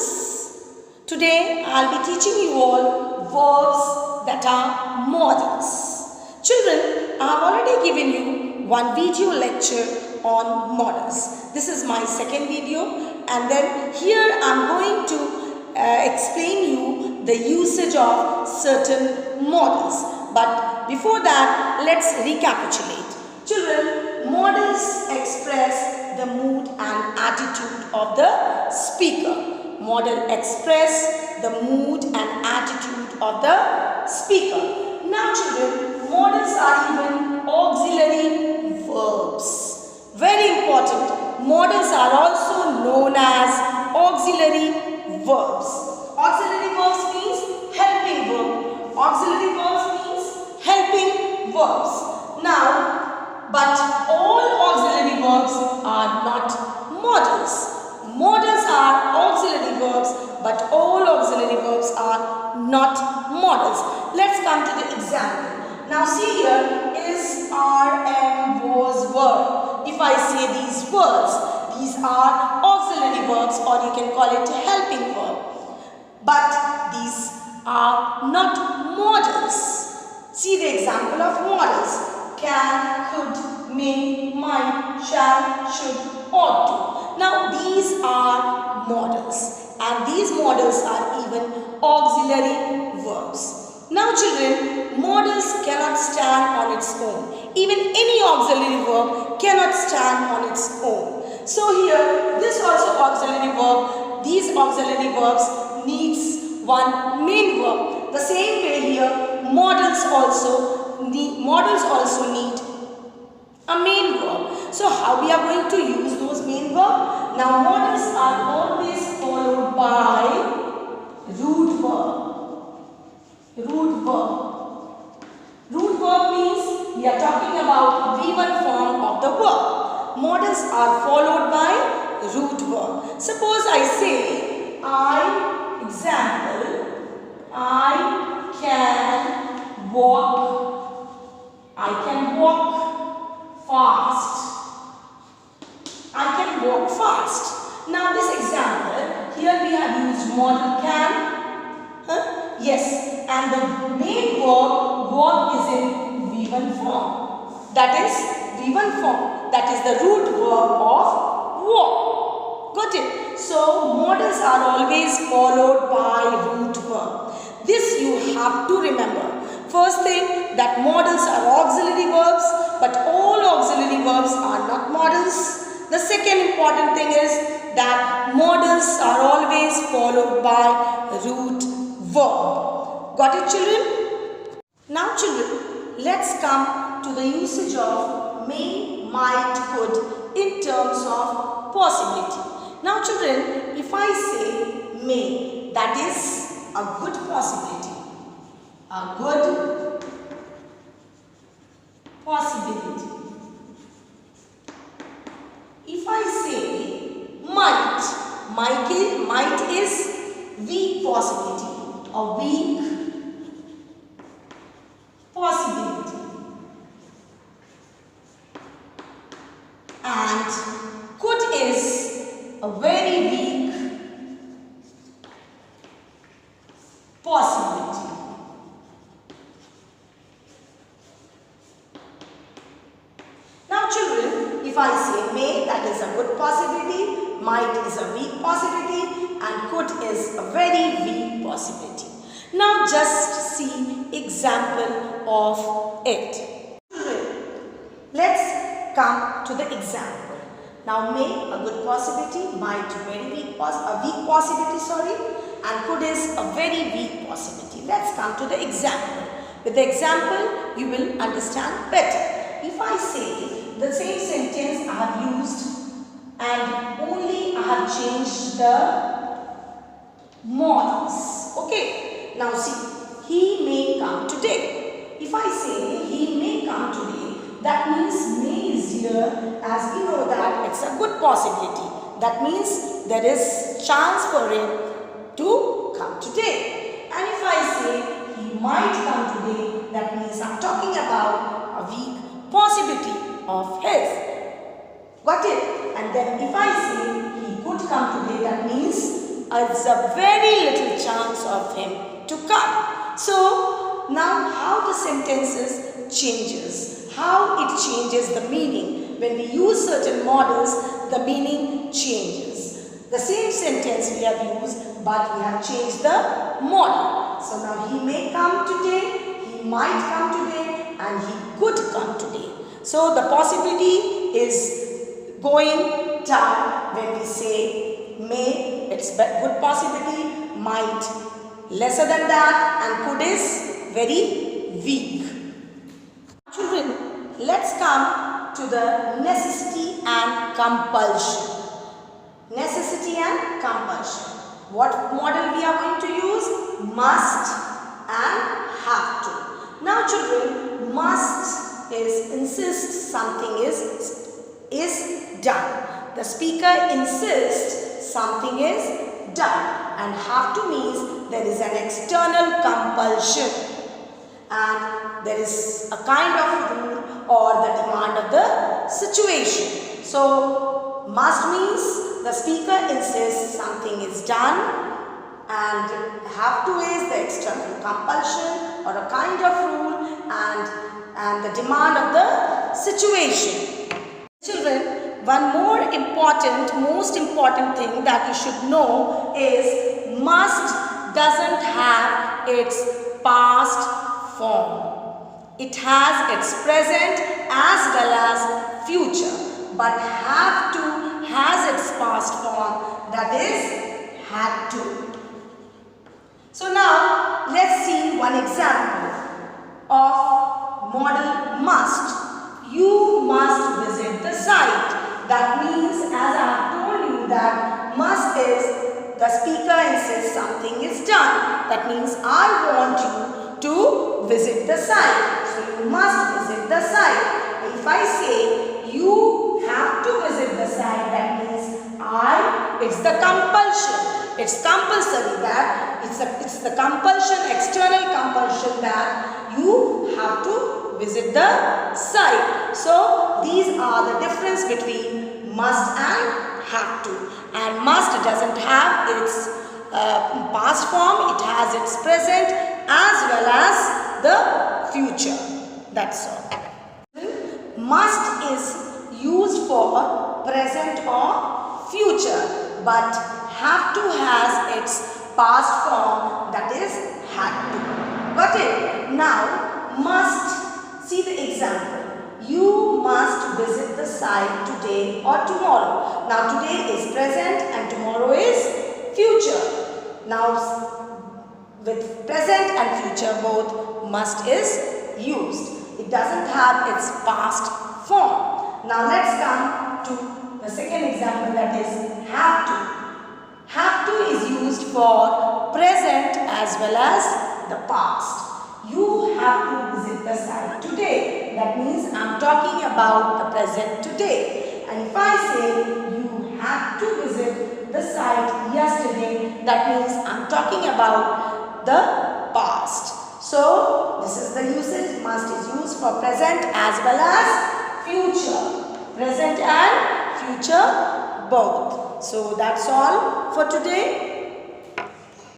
students. Today I'll be teaching you all verbs that are modals. Children, I've already given you one video lecture on modals. This is my second video, and then here I'm going to explain you the usage of certain modals. But before that, let's recapitulate. Children, modals express the mood and attitude of the speaker. Modal express the mood and attitude of the speaker. Now children, modals are even auxiliary verbs. Very important. Modals are also known as auxiliary verbs. Auxiliary verbs means helping verb. Auxiliary verbs means helping verbs. Now, but all auxiliary verbs are not modals. Modals are auxiliary verbs, but all auxiliary verbs are not modals. Let's come to the example. Now see here, is, are, am, was, were. If I say these words, these are auxiliary verbs, or you can call it a helping verb. But these are not modals. See the example of modals. Can, could, may, might, shall, should, ought to. Now these are modals, and these modals are even auxiliary verbs. Now children, modals cannot stand on its own. Even any auxiliary verb cannot stand on its own. So here, this also auxiliary verb, these auxiliary verbs needs one main verb. The same way here, modals also need a main verb. So how we are going to use those main verb? Now modals are always followed by root verb. Root verb. Root verb means we are talking about V1 form of the verb. Modals are followed by root verb. Suppose I say, I can walk fast. I can walk fast. Now this example, here we have used modal can. Yes, and the main verb walk is in V1 form. That is V1 form. That is the root verb of walk. Got it? So modals are always followed by root verb. This you have to remember. First thing, that modals are auxiliary verbs, but all auxiliary verbs are not modals. The second important thing is that modals are always followed by root verb. Got it, children? Now children, let's come to the usage of may, might, could in terms of possibility. Now children, if I say may, that is a good possibility. A good possibility. If I say might is weak possibility. A weak possibility. And could is a very weak possibility. Now children, if I say may, that is a good possibility, might is a weak possibility, and could is a very weak possibility. Now just see example of it. Children, let's come to the example. Now may, a good possibility, might, a weak possibility, and could is a very weak possibility. Let's come to the example. With the example, you will understand better. If I say the same sentence I have used and only I have changed the modals. Okay. Now see, he may come today. If I say he may come today, that means may is here, as we know that it's a good possibility. That means there is chance for him to come today. And if I say he might come today, that means I'm talking about a weak possibility of his. Got it? And then if I say he could come today, that means it's a very little chance of him to come. So now how the sentences changes, how it changes the meaning. When we use certain models, the meaning changes. The same sentence we have used, but we have changed the model. So now he may come today, he might come today, and he could come today. So the possibility is going down when we say may, it's good possibility, might lesser than that, and could is very weak. Children, let's come to the necessity and compulsion. Necessity and compulsion. What model we are going to use? Must and have to. Now children, must is insists something is done. The speaker insists something is done, and have to means there is an external compulsion and there is a kind of rule or the demand of the situation. So must means the speaker insists something is done, and have to is the external compulsion or a kind of rule and the demand of the situation. Children, one more important, most important thing that you should know is must doesn't have its past form. It has its present as well as future, but have to has its past form, that is had to. So now let's see one example of model must. You must visit the site. That means, as I have told you, that must is the speaker insists something is done. That means I want you to visit the site. So you must visit the site. If I say you have to visit the site, that means it's the compulsion. It's compulsory that it's the compulsion, external compulsion that you have to visit the site. So these are the difference between must and have to. And must doesn't have its past form, it has its present as well as the future. That's all. Must is used for present or future, but have to has its past form, that is had to. Got it? Now must, see the example. You must visit the site today or tomorrow. Now today is present and tomorrow is future. Now with present and future both must is used. It doesn't have its past form. Now let's come to the second example, that is have to. Have to is used for present as well as the past. You have to visit the site today. That means I am talking about the present today. And if I say you have to visit the site yesterday, that means I am talking about the past. So this is the usage. Must is used for present as well as future. Present and future both. So that's all for today.